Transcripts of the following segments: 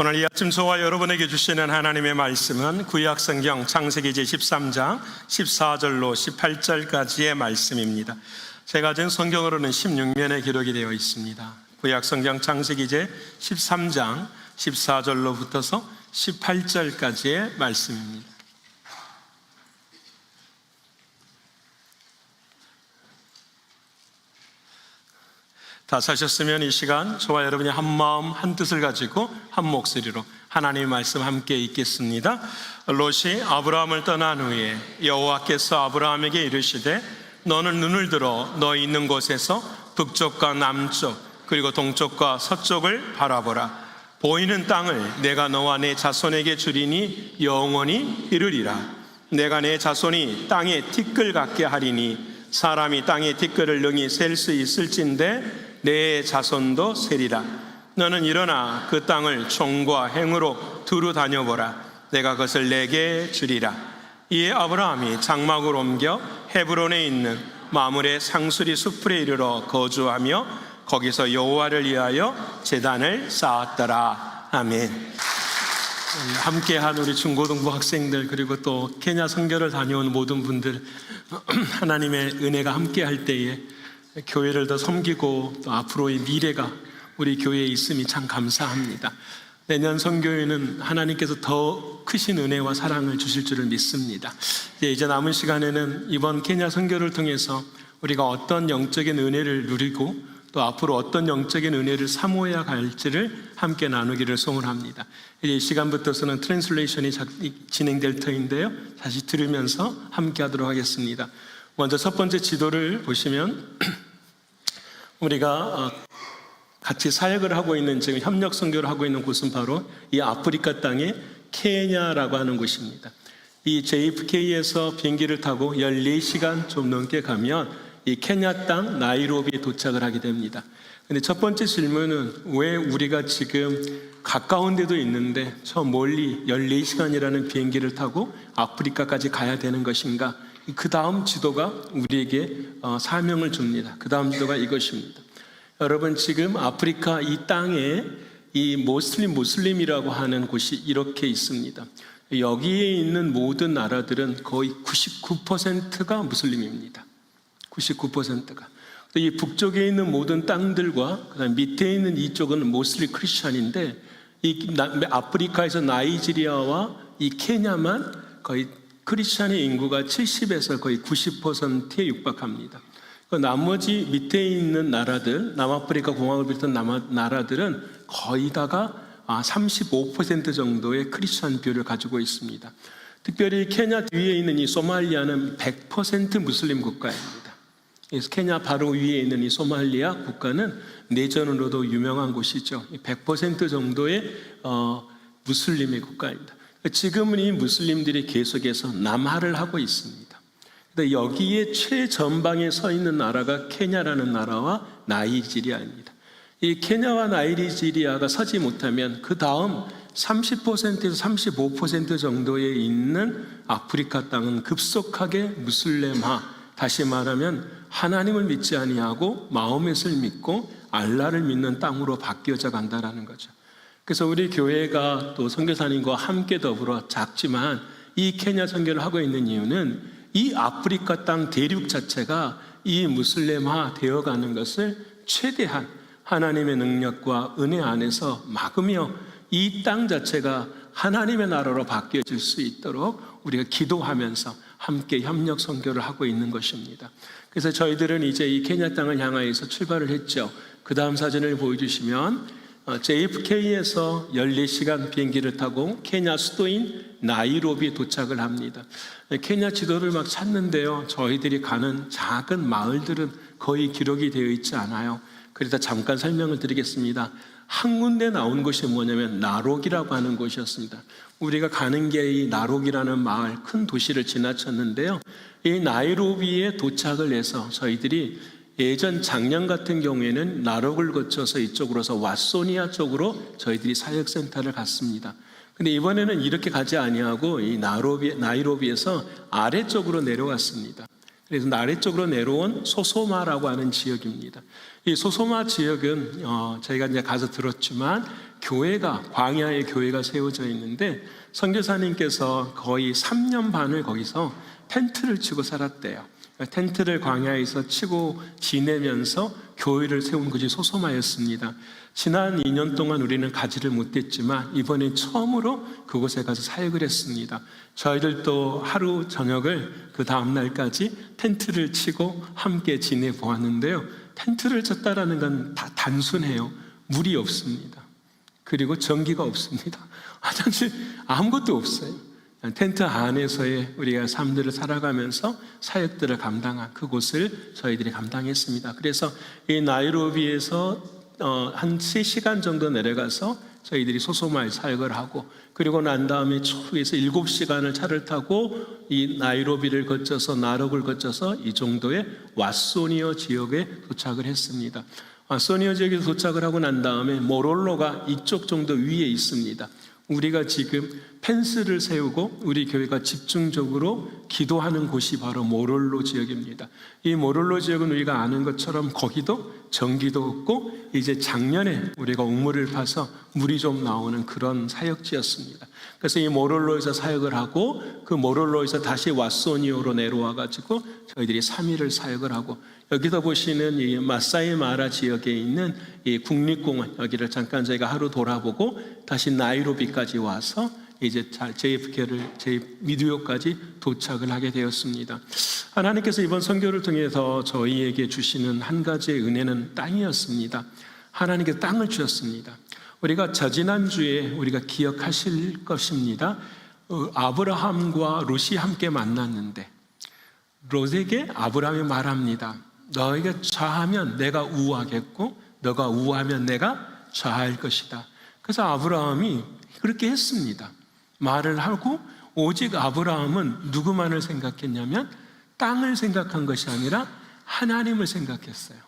오늘 이 아침 저와 여러분에게 주시는 하나님의 말씀은 구약성경 창세기 제13장 14절로 18절까지의 말씀입니다. 제가 든 성경으로는 16면에 기록이 되어 있습니다. 구약성경 창세기 제13장 14절로부터서 18절까지의 말씀입니다. 다 사셨으면 이 시간 저와 여러분이 한 마음 한 뜻을 가지고 한 목소리로 하나님의 말씀 함께 읽겠습니다. 롯이 아브라함을 떠난 후에 여호와께서 아브라함에게 이르시되 너는 눈을 들어 너 있는 곳에서 북쪽과 남쪽 그리고 동쪽과 서쪽을 바라보라. 보이는 땅을 내가 너와 내 자손에게 주리니 영원히 이르리라. 내가 내 자손이 땅에 티끌 같게 하리니 사람이 땅의 티끌을 능히 셀 수 있을진데 내 자손도 세리라. 너는 일어나 그 땅을 총과 행으로 두루 다녀보라. 내가 그것을 내게 주리라. 이에 아브라함이 장막을 옮겨 헤브론에 있는 마므레 상수리 숲에 이르러 거주하며 거기서 여호와를 위하여 제단을 쌓았더라. 아멘. 함께한 우리 중고등부 학생들 그리고 또 케냐 선교를 다녀온 모든 분들, 하나님의 은혜가 함께할 때에 교회를 더 섬기고 또 앞으로의 미래가 우리 교회에 있음이 참 감사합니다. 내년 선교회는 하나님께서 더 크신 은혜와 사랑을 주실 줄을 믿습니다. 이제 남은 시간에는 이번 케냐 선교를 통해서 우리가 어떤 영적인 은혜를 누리고 또 앞으로 어떤 영적인 은혜를 사모해야 할지를 함께 나누기를 소원합니다. 이제 이 시간부터서는 트랜슬레이션이 진행될 터인데요, 다시 들으면서 함께 하도록 하겠습니다. 먼저 첫 번째 지도를 보시면 우리가 같이 사역을 하고 있는, 지금 협력 선교를 하고 있는 곳은 바로 이 아프리카 땅의 케냐라고 하는 곳입니다. 이 JFK에서 비행기를 타고 14시간 좀 넘게 가면 이 케냐 땅 나이로비에 도착을 하게 됩니다. 근데 첫 번째 질문은 왜 우리가 지금 가까운 데도 있는데 저 멀리 14시간이라는 비행기를 타고 아프리카까지 가야 되는 것인가? 그 다음 지도가 우리에게 사명을 줍니다. 그 다음 지도가 이것입니다. 여러분, 지금 아프리카 이 땅에 이 무슬림이라고 하는 곳이 이렇게 있습니다. 여기에 있는 모든 나라들은 거의 99%가 무슬림입니다. 99%가. 이 북쪽에 있는 모든 땅들과 그다음 밑에 있는 이쪽은 모슬리 크리스천인데, 이 아프리카에서 나이지리아와 이 케냐만 거의 크리스천의 인구가 70에서 거의 90%에 육박합니다. 나머지 밑에 있는 나라들, 남아프리카 공화국을 비롯한 나라들은 거의 다가 35% 정도의 크리스천 비율을 가지고 있습니다. 특별히 케냐 뒤에 있는 이 소말리아는 100% 무슬림 국가입니다. 그래서 케냐 바로 위에 있는 이 소말리아 국가는 내전으로도 유명한 곳이죠. 100% 정도의 무슬림의 국가입니다. 지금은 이 무슬림들이 계속해서 남하를 하고 있습니다. 여기에 최전방에 서 있는 나라가 케냐라는 나라와 나이지리아입니다. 이 케냐와 나이지리아가 서지 못하면 그 다음 30%에서 35% 정도에 있는 아프리카 땅은 급속하게 무슬림화, 다시 말하면 하나님을 믿지 아니하고 마호멧을 믿고 알라를 믿는 땅으로 바뀌어져 간다는 거죠. 그래서 우리 교회가 또 선교사님과 함께 더불어 작지만 이 케냐 선교를 하고 있는 이유는 이 아프리카 땅 대륙 자체가 이 무슬림화 되어가는 것을 최대한 하나님의 능력과 은혜 안에서 막으며 이 땅 자체가 하나님의 나라로 바뀌어질 수 있도록 우리가 기도하면서 함께 협력 선교를 하고 있는 것입니다. 그래서 저희들은 이제 이 케냐 땅을 향하여서 출발을 했죠. 그 다음 사진을 보여주시면 JFK에서 14시간 비행기를 타고 케냐 수도인 나이로비에 도착을 합니다. 케냐 지도를 막 찾는데요, 저희들이 가는 작은 마을들은 거의 기록이 되어 있지 않아요. 그래서 잠깐 설명을 드리겠습니다. 한 군데 나온 곳이 뭐냐면 나록이라고 하는 곳이었습니다. 우리가 가는 게 이 나록이라는 마을, 큰 도시를 지나쳤는데요, 이 나이로비에 도착을 해서 저희들이 예전 작년 같은 경우에는 나록을 거쳐서 이쪽으로서 왓소니아 쪽으로 저희들이 사역센터를 갔습니다. 근데 이번에는 이렇게 가지 아니하고 이 나이로비에서 아래쪽으로 내려왔습니다. 그래서 아래쪽으로 내려온 소소마라고 하는 지역입니다. 이 소소마 지역은 저희가 이제 가서 들었지만 광야의 교회가 세워져 있는데 선교사님께서 거의 3년 반을 거기서 텐트를 치고 살았대요. 텐트를 광야에서 치고 지내면서 교회를 세운 곳이 소소마였습니다. 지난 2년 동안 우리는 가지를 못했지만 이번에 처음으로 그곳에 가서 사역을 했습니다. 저희들도 하루 저녁을 그 다음 날까지 텐트를 치고 함께 지내보았는데요. 텐트를 쳤다라는 건 다 단순해요. 물이 없습니다. 그리고 전기가 없습니다. 화장실 아무것도 없어요. 텐트 안에서의 우리가 삶들을 살아가면서 사역들을 감당한 그곳을 저희들이 감당했습니다. 그래서 이 나이로비에서 한 3시간 정도 내려가서 저희들이 소소마에 사역을 하고, 그리고 난 다음에 초에서 7시간을 차를 타고 이 나이로비를 거쳐서 나록을 거쳐서 이 정도의 왓소니어 지역에 도착을 했습니다. 왓소니어 지역에 도착을 하고 난 다음에 모롤로가 이쪽 정도 위에 있습니다. 우리가 지금 펜스를 세우고 우리 교회가 집중적으로 기도하는 곳이 바로 모롤로 지역입니다. 이 모롤로 지역은 우리가 아는 것처럼 거기도 전기도 없고 이제 작년에 우리가 우물을 파서 물이 좀 나오는 그런 사역지였습니다. 그래서 이 모롤로에서 사역을 하고 그 모롤로에서 다시 왓소니오로 내려와 가지고 저희들이 3일을 사역을 하고, 여기서 보시는 이 마사이 마라 지역에 있는 이 국립공원, 여기를 잠깐 저희가 하루 돌아보고 다시 나이로비까지 와서 이제 미디오까지 도착을 하게 되었습니다. 하나님께서 이번 선교를 통해서 저희에게 주시는 한 가지의 은혜는 땅이었습니다. 하나님께서 땅을 주셨습니다. 우리가 저지난주에 우리가 기억하실 것입니다. 아브라함과 롯이 함께 만났는데 롯에게 아브라함이 말합니다. 너희가 좌하면 내가 우하겠고 너가 우하면 내가 좌할 것이다. 그래서 아브라함이 그렇게 했습니다. 말을 하고, 오직 아브라함은 누구만을 생각했냐면 땅을 생각한 것이 아니라 하나님을 생각했어요.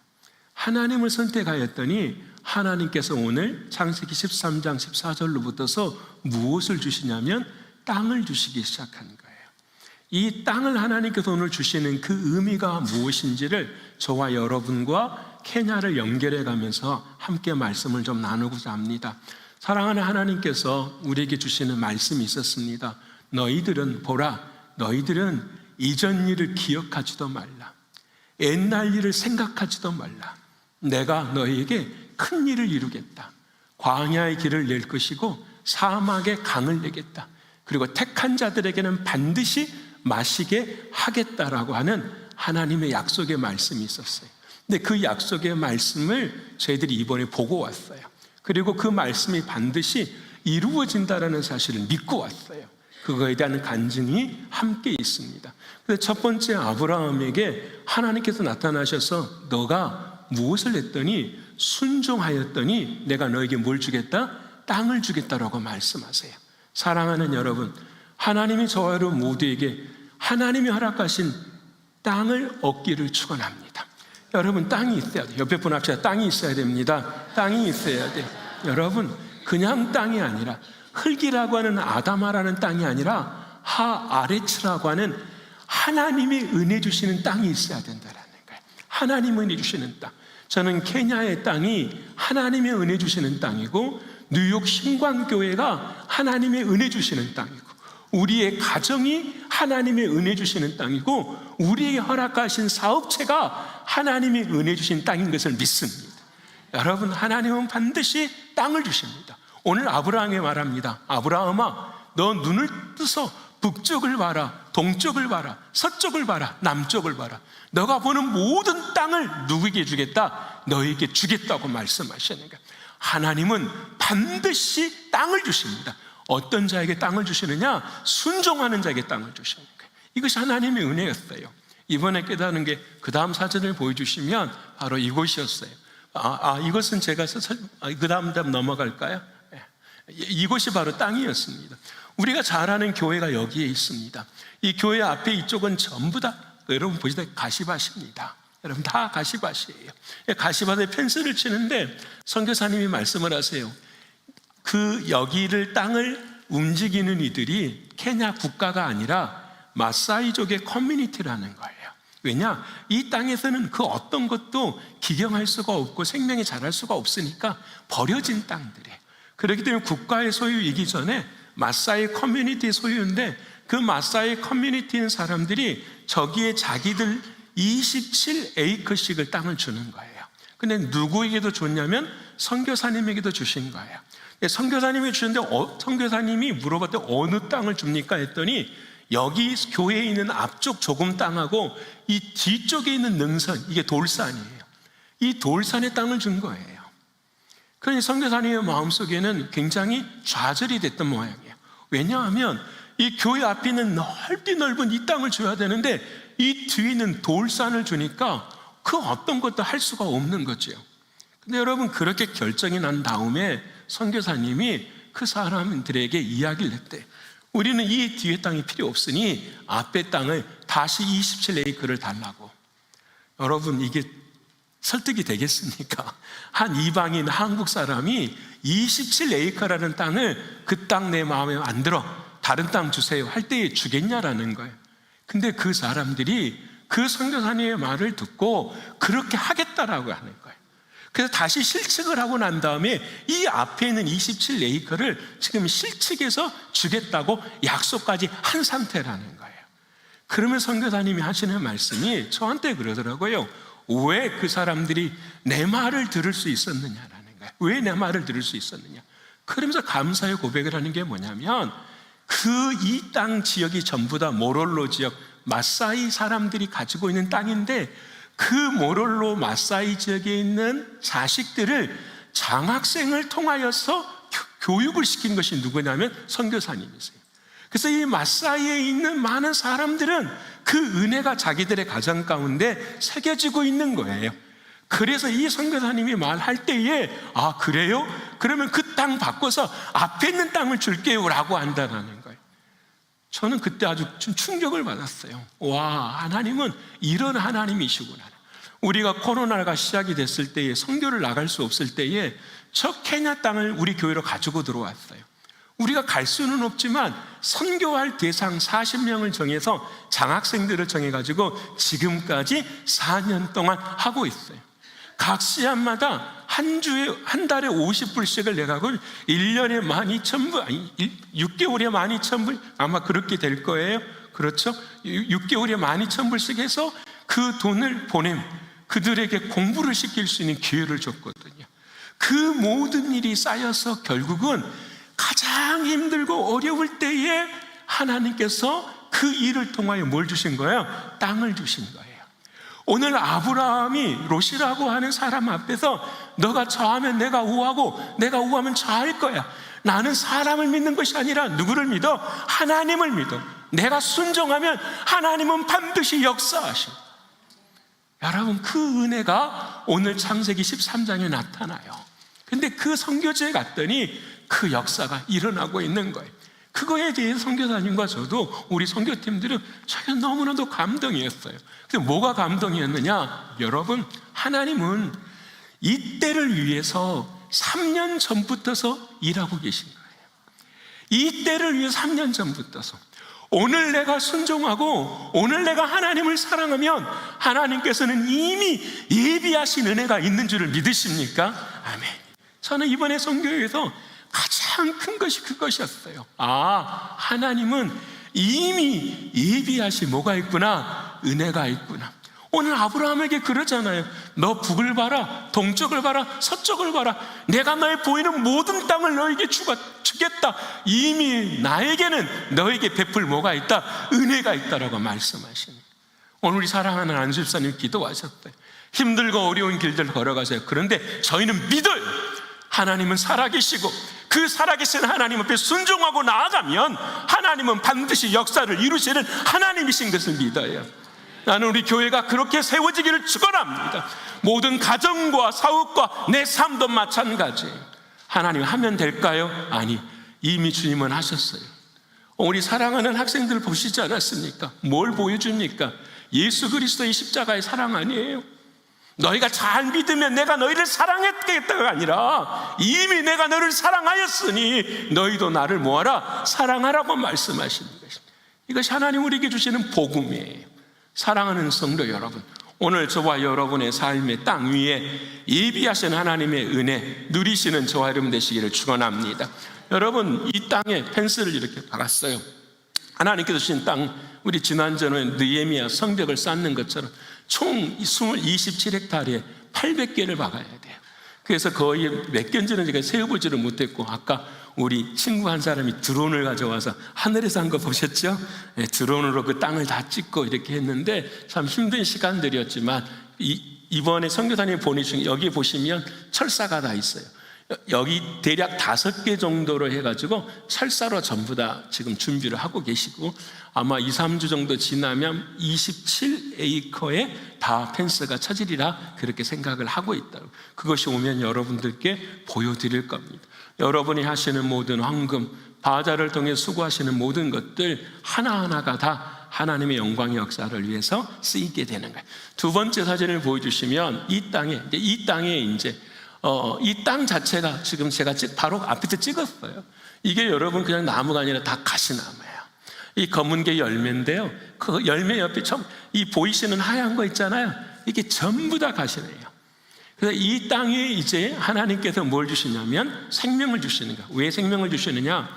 하나님을 선택하였더니 하나님께서 오늘 창세기 13장 14절로부터서 무엇을 주시냐면 땅을 주시기 시작한 거예요. 이 땅을 하나님께서 오늘 주시는 그 의미가 무엇인지를 저와 여러분과 케냐를 연결해 가면서 함께 말씀을 좀 나누고자 합니다. 사랑하는 하나님께서 우리에게 주시는 말씀이 있었습니다. 너희들은 보라, 너희들은 이전 일을 기억하지도 말라. 옛날 일을 생각하지도 말라. 내가 너희에게 큰 일을 이루겠다. 광야의 길을 낼 것이고 사막의 강을 내겠다. 그리고 택한 자들에게는 반드시 마시게 하겠다라고 하는 하나님의 약속의 말씀이 있었어요. 근데 그 약속의 말씀을 저희들이 이번에 보고 왔어요. 그리고 그 말씀이 반드시 이루어진다라는 사실을 믿고 왔어요. 그거에 대한 간증이 함께 있습니다. 그래서 첫 번째 아브라함에게 하나님께서 나타나셔서 너가 무엇을 했더니 순종하였더니 내가 너에게 뭘 주겠다? 땅을 주겠다라고 말씀하세요. 사랑하는 여러분, 하나님이 저와 여러분 모두에게 하나님이 허락하신 땅을 얻기를 축원합니다. 여러분, 땅이 있어야 돼요. 옆에 분 합시다. 땅이 있어야 됩니다. 땅이 있어야 돼요. 여러분, 그냥 땅이 아니라 흙이라고 하는 아담아라는 땅이 아니라 하아레츠라고 하는 하나님이 은혜 주시는 땅이 있어야 된다는 거예요. 하나님 은혜 주시는 땅. 저는 케냐의 땅이 하나님의 은혜 주시는 땅이고, 뉴욕 신광교회가 하나님의 은혜 주시는 땅이고, 우리의 가정이 하나님의 은혜 주시는 땅이고, 우리에게 허락하신 사업체가 하나님의 은혜 주신 땅인 것을 믿습니다. 여러분, 하나님은 반드시 땅을 주십니다. 오늘 아브라함에 말합니다. 아브라함아, 너 눈을 뜨서 북쪽을 봐라, 동쪽을 봐라, 서쪽을 봐라, 남쪽을 봐라. 너가 보는 모든 땅을 누구에게 주겠다? 너에게 주겠다고 말씀하시는 거예요. 하나님은 반드시 땅을 주십니다. 어떤 자에게 땅을 주시느냐? 순종하는 자에게 땅을 주시는 거예요. 이것이 하나님의 은혜였어요. 이번에 깨닫는 게 그 다음 사진을 보여주시면 바로 이곳이었어요. 이것은 제가 그 다음 넘어갈까요? 이곳이 바로 땅이었습니다. 우리가 잘 아는 교회가 여기에 있습니다. 이 교회 앞에 이쪽은 전부 다 여러분 보시다 가시밭입니다. 여러분 다 가시밭이에요. 가시밭에 펜스를 치는데 선교사님이 말씀을 하세요. 그 여기를 땅을 움직이는 이들이 케냐 국가가 아니라 마사이족의 커뮤니티라는 거예요. 왜냐? 이 땅에서는 그 어떤 것도 기경할 수가 없고 생명이 자랄 수가 없으니까 버려진 땅들이에요. 그렇기 때문에 국가의 소유이기 전에 마사이 커뮤니티의 소유인데, 그 마사이 커뮤니티인 사람들이 저기에 자기들 27에이커씩을 땅을 주는 거예요. 근데 누구에게도 줬냐면 선교사님에게도 주신 거예요. 선교사님이 주는데 선교사님이 물어봤더니 어느 땅을 줍니까 했더니 여기 교회에 있는 앞쪽 조금 땅하고 이 뒤쪽에 있는 능선, 이게 돌산이에요. 이 돌산의 땅을 준 거예요. 그러니 선교사님의 마음속에는 굉장히 좌절이 됐던 모양이에요. 왜냐하면 이 교회 앞에 있는 넓디 넓은 이 땅을 줘야 되는데 이 뒤에 있는 돌산을 주니까 그 어떤 것도 할 수가 없는 거죠. 근데 여러분, 그렇게 결정이 난 다음에 선교사님이 그 사람들에게 이야기를 했대요. 우리는 이 뒤에 땅이 필요 없으니 앞에 땅을 다시 27에이커를 달라고. 여러분, 이게 설득이 되겠습니까? 한 이방인 한국 사람이 27에이커라는 땅을 그 땅 내 마음에 안 들어, 다른 땅 주세요 할 때에 주겠냐라는 거예요. 근데 그 사람들이 그 선교사님의 말을 듣고 그렇게 하겠다라고 하는 거예요. 그래서 다시 실측을 하고 난 다음에 이 앞에 있는 27에이커를 지금 실측해서 주겠다고 약속까지 한 상태라는 거예요. 그러면 선교사님이 하시는 말씀이 저한테 그러더라고요. 왜 그 사람들이 내 말을 들을 수 있었느냐라는 거예요. 왜 내 말을 들을 수 있었느냐. 그러면서 감사의 고백을 하는 게 뭐냐면, 그 이 땅 지역이 전부 다 모롤로 지역, 마사이 사람들이 가지고 있는 땅인데, 그 모롤로 마사이 지역에 있는 자식들을 장학생을 통하여서 교육을 시킨 것이 누구냐면 선교사님이세요. 그래서 이 마사이에 있는 많은 사람들은 그 은혜가 자기들의 가정 가운데 새겨지고 있는 거예요. 그래서 이 선교사님이 말할 때에, 아 그래요? 그러면 그 땅 바꿔서 앞에 있는 땅을 줄게요 라고 한다는 거예요. 저는 그때 아주 좀 충격을 받았어요. 와, 하나님은 이런 하나님이시구나. 우리가 코로나가 시작이 됐을 때에, 선교를 나갈 수 없을 때에 저 케냐 땅을 우리 교회로 가지고 들어왔어요. 우리가 갈 수는 없지만 선교할 대상 40명을 정해서 장학생들을 정해가지고 지금까지 4년 동안 하고 있어요. 각 시간마다 한 달에 50불씩을 내가고 1년에 12,000불, 아니 6개월에 12,000불, 아마 그렇게 될 거예요. 그렇죠? 6개월에 12,000불씩 해서 그 돈을 그들에게 공부를 시킬 수 있는 기회를 줬거든요. 그 모든 일이 쌓여서 결국은 가장 힘들고 어려울 때에 하나님께서 그 일을 통하여 뭘 주신 거예요? 땅을 주신 거예요. 오늘 아브라함이 롯이라고 하는 사람 앞에서 너가 저하면 내가 우하고 내가 우하면 저할 거야. 나는 사람을 믿는 것이 아니라 누구를 믿어? 하나님을 믿어. 내가 순종하면 하나님은 반드시 역사하셔. 여러분, 그 은혜가 오늘 창세기 13장에 나타나요. 근데 그 선교지에 갔더니 그 역사가 일어나고 있는 거예요. 그거에 대해 선교사님과 저도, 우리 선교팀들은 저게 너무나도 감동이었어요. 근데 뭐가 감동이었느냐? 여러분, 하나님은 이 때를 위해서 3년 전부터서 일하고 계신 거예요. 이 때를 위해 3년 전부터서. 오늘 내가 순종하고 오늘 내가 하나님을 사랑하면 하나님께서는 이미 예비하신 은혜가 있는 줄을 믿으십니까? 아멘. 저는 이번에 선교회에서 가장 큰 것이 그것이었어요. 아, 하나님은 이미 예비하신 뭐가 있구나? 은혜가 있구나. 오늘 아브라함에게 그러잖아요. 너 북을 봐라, 동쪽을 봐라, 서쪽을 봐라. 내가 너의 보이는 모든 땅을 너에게 주겠다. 이미 나에게는 너에게 베풀 뭐가 있다? 은혜가 있다라고 말씀하시는. 오늘 우리 사랑하는 안수 집사님 기도하셨대요. 힘들고 어려운 길들 걸어가세요. 그런데 저희는 믿어요. 하나님은 살아계시고 그 살아계신 하나님 앞에 순종하고 나아가면 하나님은 반드시 역사를 이루시는 하나님이신 것을 믿어요. 나는 우리 교회가 그렇게 세워지기를 축원합니다. 모든 가정과 사업과 내 삶도 마찬가지. 하나님 하면 될까요? 아니, 이미 주님은 하셨어요. 우리 사랑하는 학생들 보시지 않았습니까? 뭘 보여줍니까? 예수 그리스도의 십자가의 사랑 아니에요? 너희가 잘 믿으면 내가 너희를 사랑했겠다가 아니라 이미 내가 너를 사랑하였으니 너희도 나를 뭐하라? 사랑하라고 말씀하시는 것입니다. 이것이 하나님 우리에게 주시는 복음이에요. 사랑하는 성도 여러분, 오늘 저와 여러분의 삶의 땅 위에 예비하신 하나님의 은혜 누리시는 저와 여러분 되시기를 축원합니다. 여러분, 이 땅에 펜스를 이렇게 박았어요. 하나님께서 주신 땅, 우리 지난주에 느헤미야 성벽을 쌓는 것처럼 총 27헥타르에 800개를 박아야 돼요. 그래서 거의 몇 개인지는 제가 세어보지를 못했고, 아까 우리 친구 한 사람이 드론을 가져와서 하늘에서 한 거 보셨죠? 네, 드론으로 그 땅을 다 찍고 이렇게 했는데 참 힘든 시간들이었지만, 이번에 선교사님 보내주신 여기 보시면 철사가 다 있어요. 여기 대략 5개 정도로 해가지고 철사로 전부 다 지금 준비를 하고 계시고, 아마 2, 3주 정도 지나면 27에이커에 다 펜스가 쳐지리라 그렇게 생각을 하고 있다고. 그것이 오면 여러분들께 보여드릴 겁니다. 여러분이 하시는 모든 헌금, 바자를 통해 수고하시는 모든 것들 하나하나가 다 하나님의 영광의 역사를 위해서 쓰이게 되는 거예요. 두 번째 사진을 보여주시면 이 땅에 이제 이 땅 자체가 지금 제가 바로 앞에서 찍었어요. 이게 여러분 그냥 나무가 아니라 다 가시나무예요. 이 검은 게 열매인데요, 그 열매 옆에 이 보이시는 하얀 거 있잖아요, 이게 전부 다 가시네요. 그래서 이 땅에 이제 하나님께서 뭘 주시냐면 생명을 주시는 거예요. 왜 생명을 주시느냐?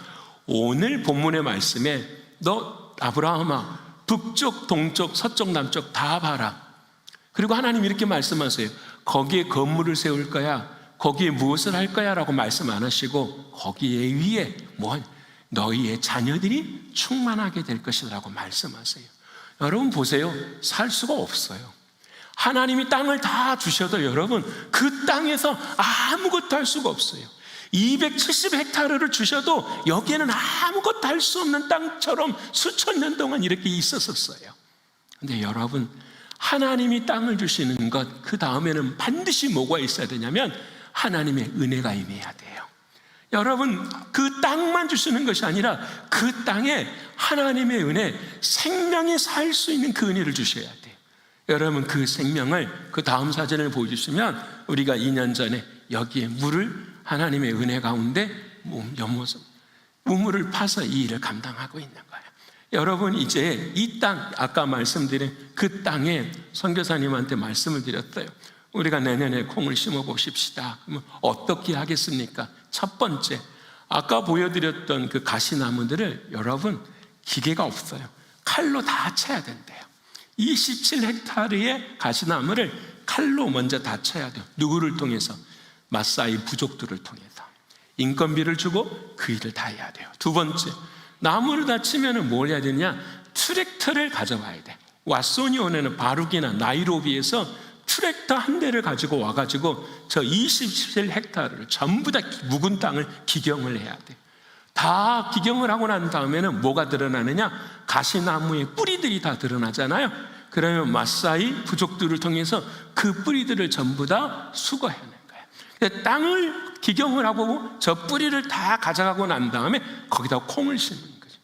오늘 본문의 말씀에 너 아브라함아 북쪽 동쪽 서쪽 남쪽 다 봐라. 그리고 하나님 이렇게 말씀하세요. 거기에 건물을 세울 거야, 거기에 무엇을 할 거야 라고 말씀 안 하시고, 거기에 위에 너희의 자녀들이 충만하게 될 것이라고 말씀하세요. 여러분 보세요, 살 수가 없어요. 하나님이 땅을 다 주셔도 여러분 그 땅에서 아무것도 할 수가 없어요. 270헥타르를 주셔도 여기에는 아무것도 할 수 없는 땅처럼 수천 년 동안 이렇게 있었어요. 근데 여러분, 하나님이 땅을 주시는 것, 그 다음에는 반드시 뭐가 있어야 되냐면 하나님의 은혜가 임해야 돼요. 여러분, 그 땅만 주시는 것이 아니라 그 땅에 하나님의 은혜, 생명이 살 수 있는 그 은혜를 주셔야 돼요. 여러분, 그 생명을, 그 다음 사진을 보여주시면 우리가 2년 전에 여기에 물을 하나님의 은혜 가운데 연못을 우물을 파서 이 일을 감당하고 있는 거예요. 여러분, 이제 이 땅, 아까 말씀드린 그 땅에 선교사님한테 말씀을 드렸어요. 우리가 내년에 콩을 심어 보십시다. 그러면 어떻게 하겠습니까? 첫 번째, 아까 보여드렸던 그 가시나무들을 여러분 기계가 없어요. 칼로 다 쳐야 된대요. 27헥타르의 가시나무를 칼로 먼저 다 쳐야 돼요. 누구를 통해서? 마사이 부족들을 통해서 인건비를 주고 그 일을 다 해야 돼요. 두 번째, 나무를 다 치면 뭘 해야 되냐? 트랙터를 가져와야 돼. 왓소니온에는 바룩이나 나이로비에서 트랙터 한 대를 가지고 와가지고 저 27헥타르를 전부 다 묵은 땅을 기경을 해야 돼. 다 기경을 하고 난 다음에는 뭐가 드러나느냐? 가시나무의 뿌리들이 다 드러나잖아요. 그러면 마사이 부족들을 통해서 그 뿌리들을 전부 다 수거해내는 거예요. 땅을 기경을 하고 저 뿌리를 다 가져가고 난 다음에 거기다 콩을 심는 거죠.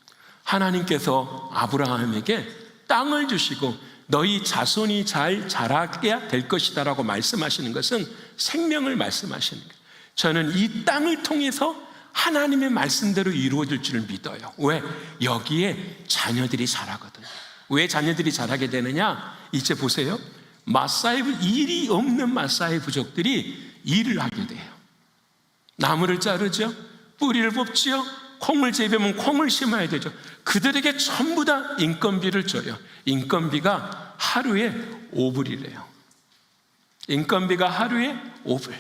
하나님께서 아브라함에게 땅을 주시고 너희 자손이 잘 자라게 될 것이다 라고 말씀하시는 것은 생명을 말씀하시는 거예요. 저는 이 땅을 통해서 하나님의 말씀대로 이루어질 줄을 믿어요. 왜? 여기에 자녀들이 자라거든요. 왜 자녀들이 자라게 되느냐? 이제 보세요. 마사이, 일이 없는 마사이 부족들이 일을 하게 돼요. 나무를 자르죠, 뿌리를 뽑지요, 콩을 재배하면 콩을 심어야 되죠. 그들에게 전부 다 인건비를 줘요. 인건비가 하루에 5불이래요. 인건비가 하루에 5불.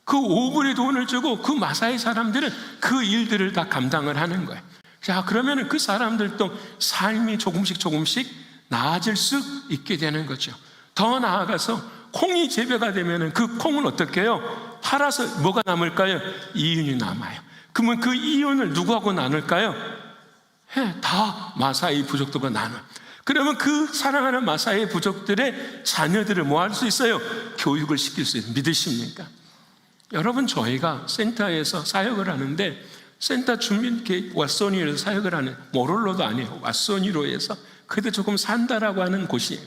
그 5불의 돈을 주고 그 마사이 사람들은 그 일들을 다 감당을 하는 거예요. 자, 그러면 그 사람들도 삶이 조금씩 나아질 수 있게 되는 거죠. 더 나아가서 콩이 재배가 되면 그 콩을 어떻게 해요? 팔아서 뭐가 남을까요? 이윤이 남아요. 그러면 그 이윤을 누구하고 나눌까요? 다 마사이 부족들과 나눠. 그러면 그 사랑하는 마사이 부족들의 자녀들을 뭐 할 수 있어요? 교육을 시킬 수 있어요. 믿으십니까? 여러분, 저희가 센터에서 사역을 하는데, 센터 주민 왓소니로에서 사역을 하는, 모롤로도 아니에요, 왓소니로에서 그래도 조금 산다라고 하는 곳이에요.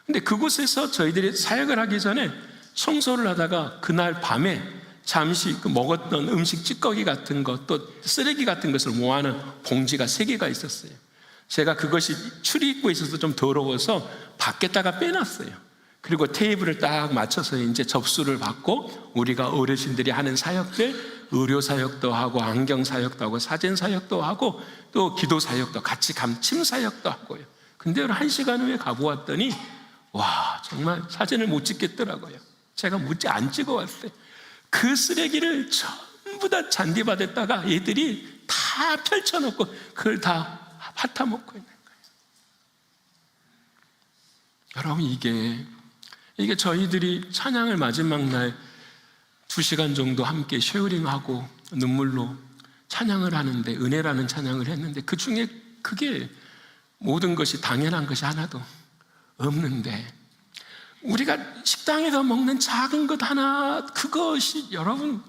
근데 그곳에서 저희들이 사역을 하기 전에 청소를 하다가 그날 밤에 잠시 먹었던 음식 찌꺼기 같은 것, 또 쓰레기 같은 것을 모아놓은 봉지가 3개가 있었어요. 제가 그것이 출입구에 있어서 좀 더러워서 밖에다가 빼놨어요. 그리고 테이블을 딱 맞춰서 이제 접수를 받고 우리가 어르신들이 하는 사역들, 의료 사역도 하고 안경 사역도 하고 사진 사역도 하고 또 기도 사역도 같이 감침 사역도 하고요. 근데 1시간 후에 가보았더니 와, 정말 사진을 못 찍겠더라고요. 제가 안 찍어왔어요. 그 쓰레기를 전부 다 잔디밭에다가 애들이 다 펼쳐놓고 그걸 다 핥아먹고 있는 거예요. 여러분, 이게 저희들이 찬양을 마지막 날 2시간 정도 함께 쉐어링하고 눈물로 찬양을 하는데, 은혜라는 찬양을 했는데 그 중에 그게 모든 것이 당연한 것이 하나도 없는데, 우리가 식당에서 먹는 작은 것 하나, 그것이 여러분,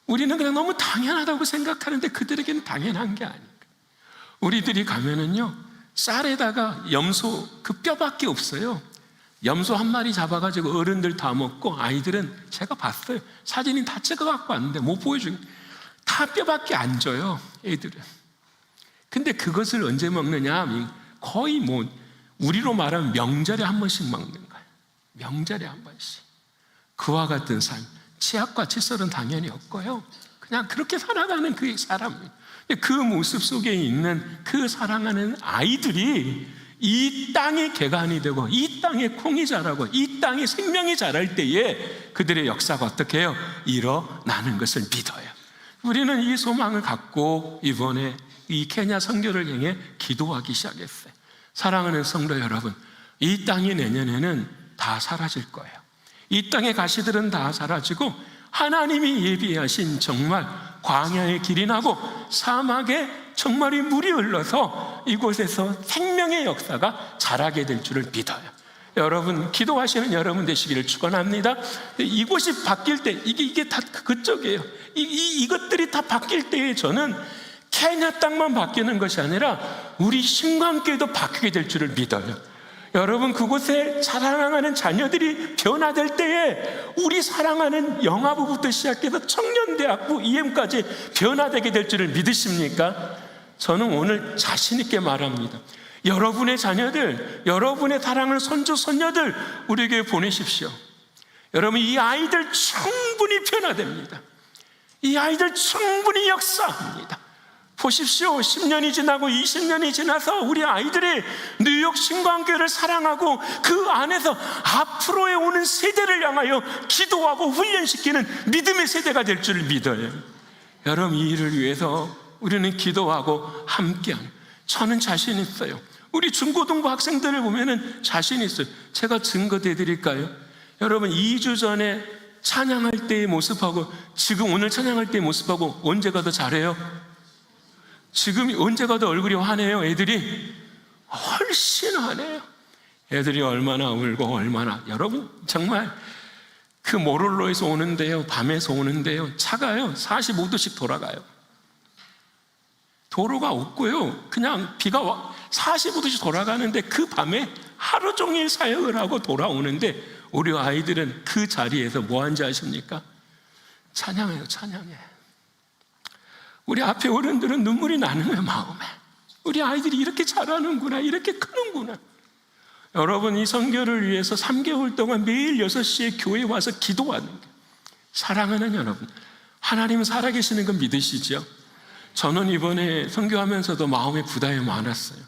우리는 그냥 너무 당연하다고 생각하는데 그들에게는 당연한 게 아니에요. 우리들이 가면은요, 쌀에다가 염소 그 뼈밖에 없어요. 염소 한 마리 잡아가지고 어른들 다 먹고, 아이들은 제가 봤어요. 사진이 다 찍어갖고 왔는데 못 보여주고 다 뼈밖에 안 줘요, 애들은. 근데 그것을 언제 먹느냐? 거의 우리로 말하면 명절에 한 번씩 먹는 거예요. 명절에 한 번씩. 그와 같은 삶, 치약과 칫솔은 당연히 없고요. 그냥 그렇게 살아가는 그 사람, 그 모습 속에 있는 그 사랑하는 아이들이 이 땅의 개간이 되고 이 땅에 콩이 자라고 이 땅에 생명이 자랄 때에 그들의 역사가 어떻게 해요? 일어나는 것을 믿어요. 우리는 이 소망을 갖고 이번에 이 케냐 선교를 향해 기도하기 시작했어요. 사랑하는 성도 여러분, 이 땅이 내년에는 다 사라질 거예요. 이 땅의 가시들은 다 사라지고 하나님이 예비하신 정말 광야의 길이 나고 사막에 정말이 물이 흘러서 이곳에서 생명의 역사가 자라게 될 줄을 믿어요. 여러분, 기도하시는 여러분 되시기를 축원합니다. 이곳이 바뀔 때, 이게 다 그쪽이에요. 이것들이 다 바뀔 때에 저는 케냐 땅만 바뀌는 것이 아니라 우리 신광교회도 바뀌게 될 줄을 믿어요. 여러분, 그곳에 사랑하는 자녀들이 변화될 때에 우리 사랑하는 영아부부터 시작해서 청년대학부 EM까지 변화되게 될 줄을 믿으십니까? 저는 오늘 자신 있게 말합니다. 여러분의 자녀들, 여러분의 사랑하는 손주, 손녀들 우리에게 보내십시오. 여러분, 이 아이들 충분히 변화됩니다. 이 아이들 충분히 역사합니다. 보십시오. 10년이 지나고 20년이 지나서 우리 아이들이 뉴욕 신광교회를 사랑하고 그 안에서 앞으로의 오는 세대를 향하여 기도하고 훈련시키는 믿음의 세대가 될 줄 믿어요. 여러분, 이 일을 위해서 우리는 기도하고 함께하는, 저는 자신 있어요. 우리 중고등부 학생들을 보면은 자신 있어요. 제가 증거 대드릴까요? 여러분, 2주 전에 찬양할 때의 모습하고 지금 오늘 찬양할 때의 모습하고 언제가 더 잘해요? 지금 언제가 더 얼굴이 환해요? 애들이 훨씬 환해요. 애들이 얼마나 울고 얼마나, 여러분 정말 그 모롤로에서 오는데요, 밤에서 오는데요, 차가요 45도씩 돌아가요. 도로가 없고요, 그냥 비가 45도씩 돌아가는데 그 밤에 하루 종일 사역을 하고 돌아오는데 우리 아이들은 그 자리에서 뭐 하는지 아십니까? 찬양해요, 찬양해. 우리 앞에 어른들은 눈물이 나는 거예요, 마음에. 우리 아이들이 이렇게 자라는구나, 이렇게 크는구나. 여러분, 이 선교를 위해서 3개월 동안 매일 6시에 교회에 와서 기도하는 거예요. 사랑하는 여러분, 하나님은 살아계시는 건 믿으시죠? 저는 이번에 선교하면서도 마음에 부담이 많았어요.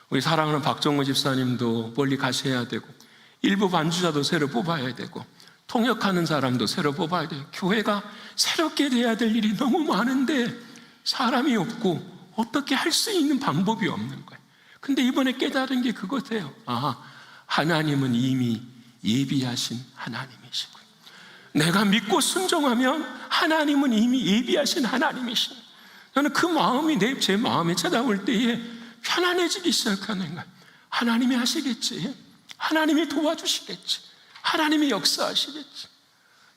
우리 사랑하는 박정우 집사님도 멀리 가셔야 되고, 일부 반주자도 새로 뽑아야 되고, 통역하는 사람도 새로 뽑아야 돼요. 교회가 새롭게 돼야 될 일이 너무 많은데 사람이 없고 어떻게 할 수 있는 방법이 없는 거예요. 근데 이번에 깨달은 게 그거예요. 하나님은 이미 예비하신 하나님이시고, 내가 믿고 순종하면 하나님은 이미 예비하신 하나님이시고, 저는 그 마음이 제 마음에 찾아올 때에 편안해지기 시작하는 거예요. 하나님이 하시겠지, 하나님이 도와주시겠지, 하나님이 역사하시겠지.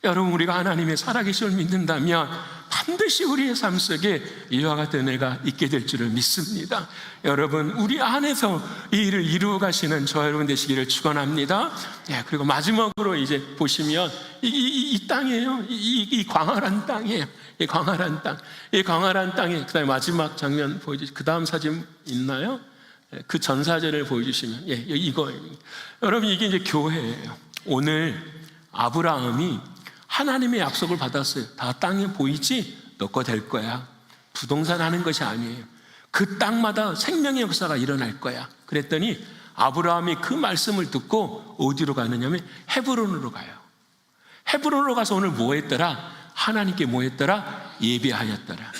여러분, 우리가 하나님의 살아계심을 믿는다면 반드시 우리의 삶 속에 이와 같은 은혜가 있게 될 줄을 믿습니다. 여러분, 우리 안에서 이 일을 이루어 가시는 저 여러분 되시기를 축원합니다. 그리고 마지막으로 이제 보시면 이 땅이에요. 이 광활한 땅이에요. 이 광활한 땅. 이 광활한 땅에, 그다음에 마지막 장면 보여주시죠. 그 다음 사진 있나요? 그 전사절을 보여주시면, 이거. 여러분, 이게 이제 교회예요. 오늘 아브라함이 하나님의 약속을 받았어요. 다 땅에 보이지? 너 거 될 거야. 부동산 하는 것이 아니에요. 그 땅마다 생명의 역사가 일어날 거야. 그랬더니 아브라함이 그 말씀을 듣고 어디로 가느냐면 헤브론으로 가요. 헤브론으로 가서 오늘 뭐 했더라? 하나님께 뭐 했더라? 예배하였더라.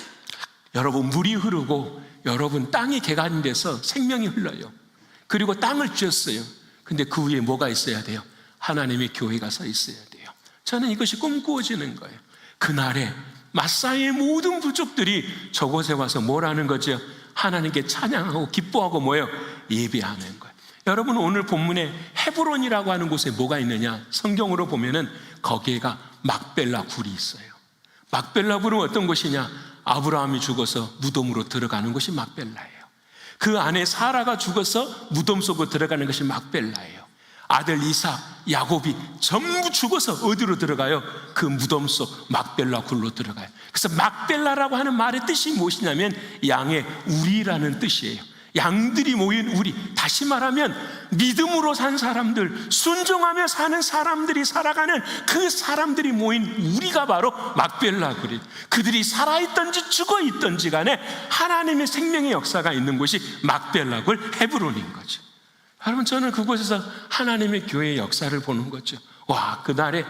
여러분, 물이 흐르고 여러분 땅이 개간돼서 생명이 흘러요. 그리고 땅을 주셨어요. 근데 그 위에 뭐가 있어야 돼요? 하나님의 교회가 서 있어야 돼요. 저는 이것이 꿈꾸어지는 거예요. 그날에 마사이의 모든 부족들이 저곳에 와서 뭘 하는 거죠? 하나님께 찬양하고 기뻐하고 뭐예요? 예배하는 거예요. 여러분, 오늘 본문에 헤브론이라고 하는 곳에 뭐가 있느냐? 성경으로 보면은 거기에가 막벨라 굴이 있어요. 막벨라 굴은 어떤 곳이냐? 아브라함이 죽어서 무덤으로 들어가는 것이 막벨라예요. 그 안에 사라가 죽어서 무덤 속으로 들어가는 것이 막벨라예요. 아들 이삭, 야곱이 전부 죽어서 어디로 들어가요? 그 무덤 속 막벨라 굴로 들어가요. 그래서 막벨라라고 하는 말의 뜻이 무엇이냐면 양의 우리라는 뜻이에요. 양들이 모인 우리. 다시 말하면 믿음으로 산 사람들, 순종하며 사는 사람들이 살아가는 그 사람들이 모인 우리가 바로 막벨라 굴이. 그들이 살아있던지 죽어있던지 간에 하나님의 생명의 역사가 있는 곳이 막벨라 굴 헤브론인 거죠. 여러분, 저는 그곳에서 하나님의 교회의 역사를 보는 거죠. 와, 그날에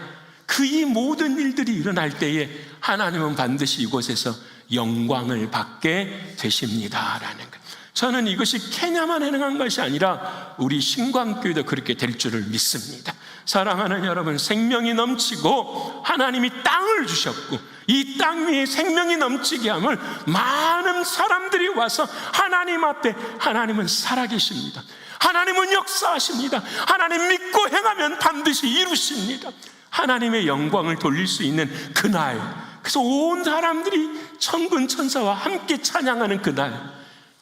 그 이 모든 일들이 일어날 때에 하나님은 반드시 이곳에서 영광을 받게 되십니다라는 거예요. 저는 이것이 케냐만 행한 것이 아니라 우리 신광교회도 그렇게 될 줄을 믿습니다. 사랑하는 여러분, 생명이 넘치고 하나님이 땅을 주셨고 이 땅 위에 생명이 넘치게 함을 많은 사람들이 와서 하나님 앞에, 하나님은 살아계십니다. 하나님은 역사하십니다. 하나님 믿고 행하면 반드시 이루십니다. 하나님의 영광을 돌릴 수 있는 그날, 그래서 온 사람들이 천군 천사와 함께 찬양하는 그날,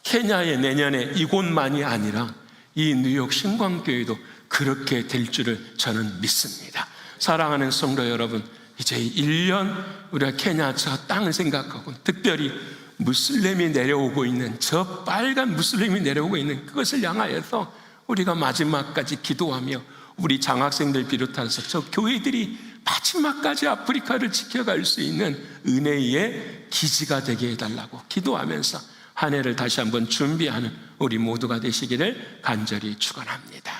케냐의 내년에 이곳만이 아니라 이 뉴욕 신광교회도 그렇게 될 줄을 저는 믿습니다. 사랑하는 성도 여러분, 이제 1년 우리가 케냐 저 땅을 생각하고 특별히 무슬림이 내려오고 있는 저 빨간 무슬림이 내려오고 있는 그것을 향하여서 우리가 마지막까지 기도하며 우리 장학생들 비롯해서 저 교회들이 마지막까지 아프리카를 지켜갈 수 있는 은혜의 기지가 되게 해달라고 기도하면서 한 해를 다시 한번 준비하는 우리 모두가 되시기를 간절히 축원합니다.